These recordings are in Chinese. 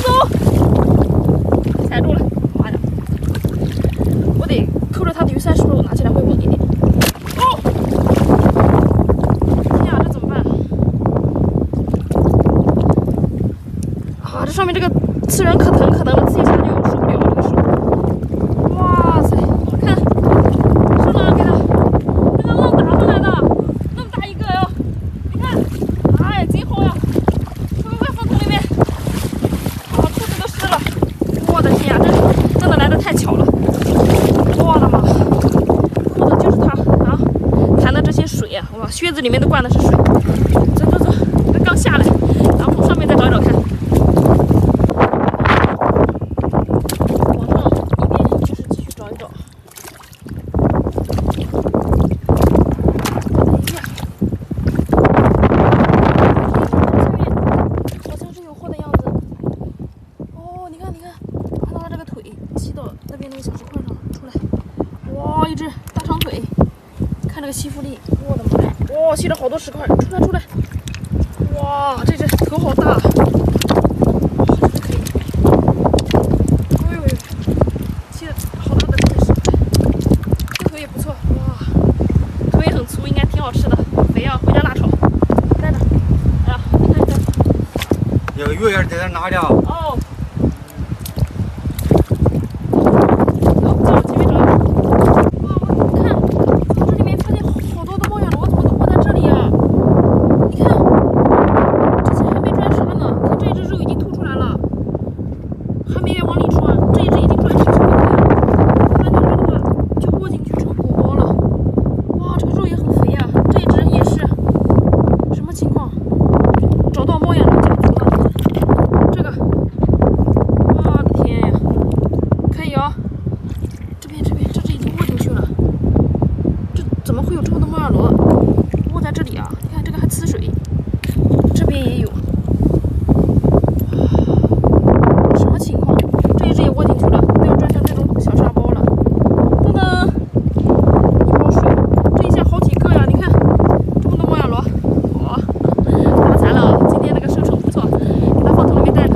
走！踩住了，妈呀！我得扣着它的鱼鳃，是不是我拿起来会稳一点？哦！天啊，这怎么办？啊，这上面这个刺人可疼可疼了，刺一下就受不了这个手。哇塞，看，上哪给它？这个浪打上来的，那么大一个哟！你看，哎，贼好呀！快放桶里面！啊，裤子都湿了。我的天呀，这真的来的太巧了！我的妈，扣的就是它啊！弹的这些水呀，哇，靴子里面都灌的是水。走走走，它刚下来，然后上面再找找看。往上一边就是继续找一找。好像是有货的样子。哦，你看，你看，看到它这个腿吸到那边那个小石块上出来。哇，一只大长腿，看这个吸附力，我的妈呀！哇，吸了好多石块，出来出来！哇，这只头好大，哇，这可以！哎呦呦，吸了好大的这个石块，这头也不错，哇，头也很粗，应该挺好吃的，肥啊，回家辣炒。带着，哎呀，你看这。那个鱼也是在这拿的。哦。在我前面找一找。哇，我看这里面发现好多的猫眼螺，怎么都窝在这里啊？你看，之前还没钻实了呢，看这一只肉已经凸出来了，还没往里钻，这一只已经钻实成了。钻进去的话就窝进去成果包了。哇，这个肉也很肥啊，这一只也是。什么情况？找到猫眼螺家族了。这个，我的天呀，可以哦。这边，这只已经窝进去了。这怎么会有这么多猫眼螺窝在这里啊？你看这个还呲水，这边也有。什么情况？这一只也窝进去了，都要钻成这种小沙包了。噔噔，一包水，这一下好几个呀！你看，这么多猫眼螺，哇，发财了啊！今天这个收成不错，给它放桶里面带着。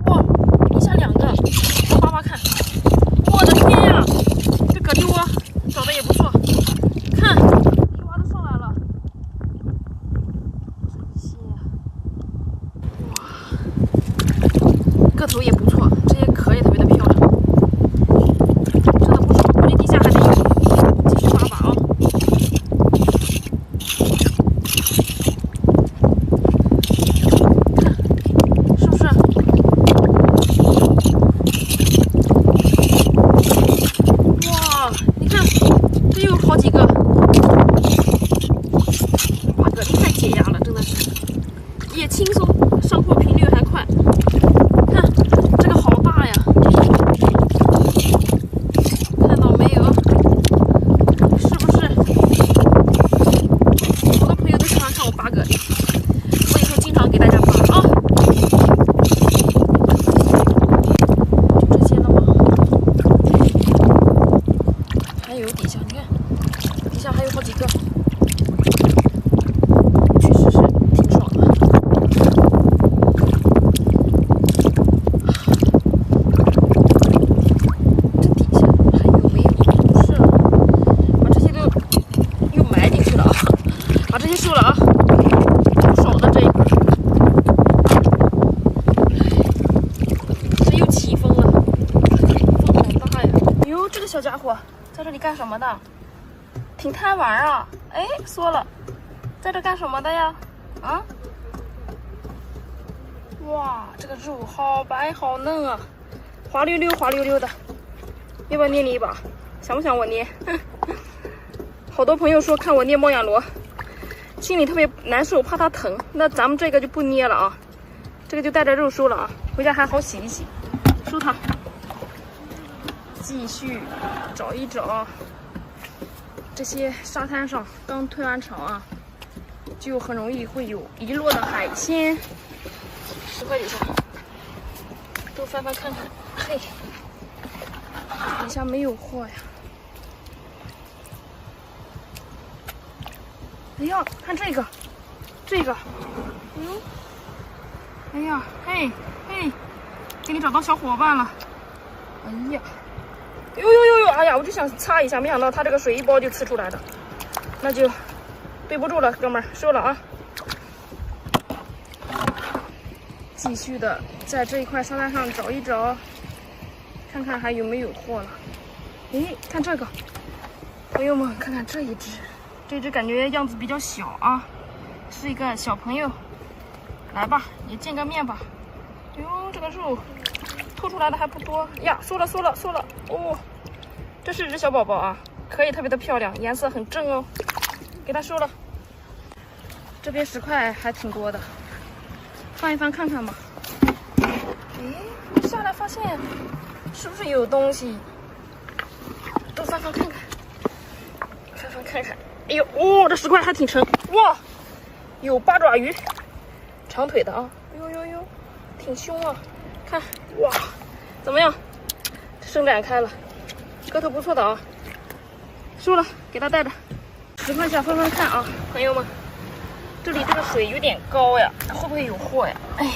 哇，一下两个，我扒扒看。我的天呀，这蛤蜊窝找的也不错，看，一娃都上来了。这些，哇，个头也不错，这些壳也特别的漂亮。真的不少，估计底下还得有，继续扒扒啊。是不是？哇，你看，这又有好几个，哇，蛤蜊太解压了，真的是，也轻松，上货频率还快。看这个好大呀，看到没有？是不是？好多朋友都喜欢看我扒蛤蜊，我以后经常给大家扒啊。就这些了吗？还有底下，你看，底下还有好几个，确实是挺爽的。这底下还有没有？不是了，把这些都又埋进去了啊！把这些收了啊！不少的这一块，这又起风了，风好大呀！哟，这个小家伙在这里干什么的？挺贪玩啊！哎，缩了，在这干什么的呀？啊？哇，这个肉好白好嫩啊，滑溜溜滑溜溜的。要不要捏你一把？想不想我捏？好多朋友说看我捏猫眼螺，心里特别难受，怕它疼。那咱们这个就不捏了啊，这个就带着肉收了啊，回家还好洗一洗。收它。继续找一找这些沙滩上刚退完场啊，就很容易会有遗落的海鲜。石块底下都翻翻看看，嘿，底下没有货呀。哎呀，看这个，这个，哎呦，哎呀，嘿，嘿，给你找到小伙伴了。哎呀，呦，哎呀，我就想擦一下，没想到它这个水一包就呲出来了，那就对不住了，哥们儿，收了啊。继续的在这一块沙滩上找一找，看看还有没有货了。诶，看这个，朋友们，看看这一只，这只感觉样子比较小啊，是一个小朋友。来吧，也见个面吧。哟，这个肉凸出来的还不多呀，缩了哦，这是只小宝宝啊，可以特别的漂亮，颜色很正哦，给它收了。这边石块还挺多的，翻一翻看看吧。诶，下来发现是不是有东西？都翻翻看看，翻翻看看。哎呦，哦，这石块还挺沉，哇，有八爪鱼，长腿的啊，呦，挺凶啊。看，哇，怎么样？伸展开了，个头不错的啊。收了，给它带着。石块下翻翻看啊，朋友们，这里这个水有点高呀，会不会有货呀？哎，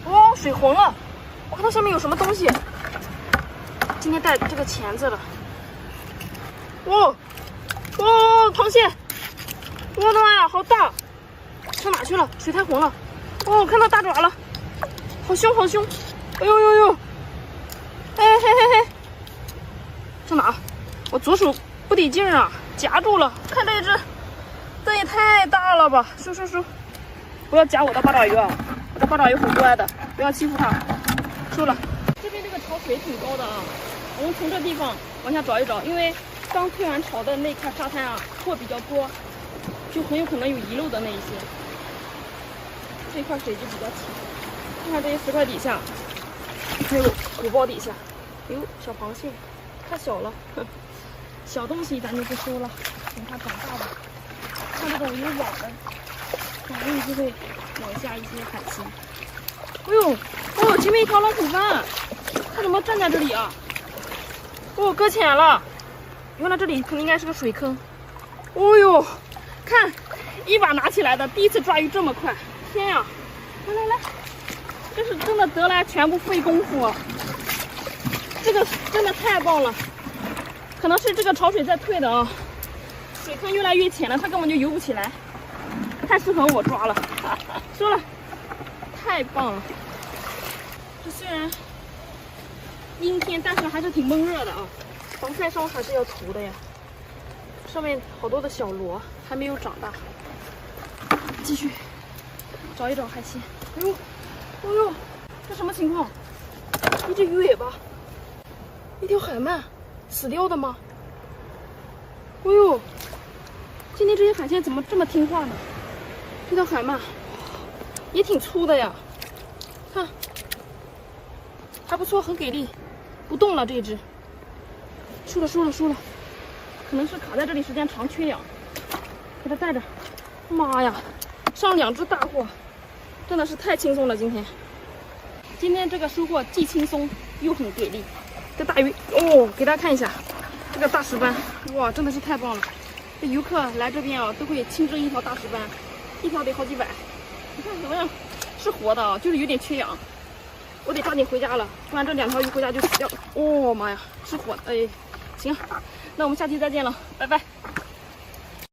哇，水浑了，我看到上面有什么东西。今天带这个钳子了。哇，螃蟹！我的妈呀，好大！上哪去了？水太浑了。哦，我看到大爪了，好凶！哎呦！哎嘿！上哪？我左手不得劲啊，夹住了。看这一只，这也太大了吧！收！不要夹我的八爪鱼啊！我的八爪鱼很乖的，不要欺负它。收了。这边这个潮水挺高的啊，我们从这地方往下找一找，因为刚退完潮的那块沙滩啊，货比较多，就很有可能有遗漏的那一些。这块水就比较浅，看看这些石块底下，还有鼓包底下，哟，小螃蟹，太小了，小东西咱就不收了，等它长大吧。像这种有网的，很容易就会网下一些海鲜。哎呦，前面一条老虎斑，它怎么站在这里啊？哦，搁浅了，原来这里可能应该是个水坑。哦呦，看，一把拿起来的，第一次抓鱼这么快。天呀，来，这是真的得来全不费功夫啊！这个真的太棒了，可能是这个潮水在退的啊，水坑越来越浅了，它根本就游不起来，太适合我抓了。收了，太棒了！这虽然阴天，但是还是挺闷热的啊，防晒霜还是要涂的呀。上面好多的小螺还没有长大，继续找一找海鲜。哎呦，这什么情况？一只鱼尾巴，一条海鳗，死掉的吗？哎呦，今天这些海鲜怎么这么听话呢？这条海鳗也挺粗的呀，看，还不错，很给力，不动了这一只。收了，可能是卡在这里时间长缺氧，给它带着。妈呀，上2只大货！真的是太轻松了，今天这个收获既轻松又很给力。这大鱼哦，给大家看一下这个大石斑，哇，真的是太棒了！这游客来这边啊，都会亲蒸一条大石斑，一条得好几百。你看怎么样？是活的啊，就是有点缺氧。我得抓紧回家了，不然这2条鱼回家就死掉了。哦妈呀，是活的！哎，行，那我们下期再见了，拜拜。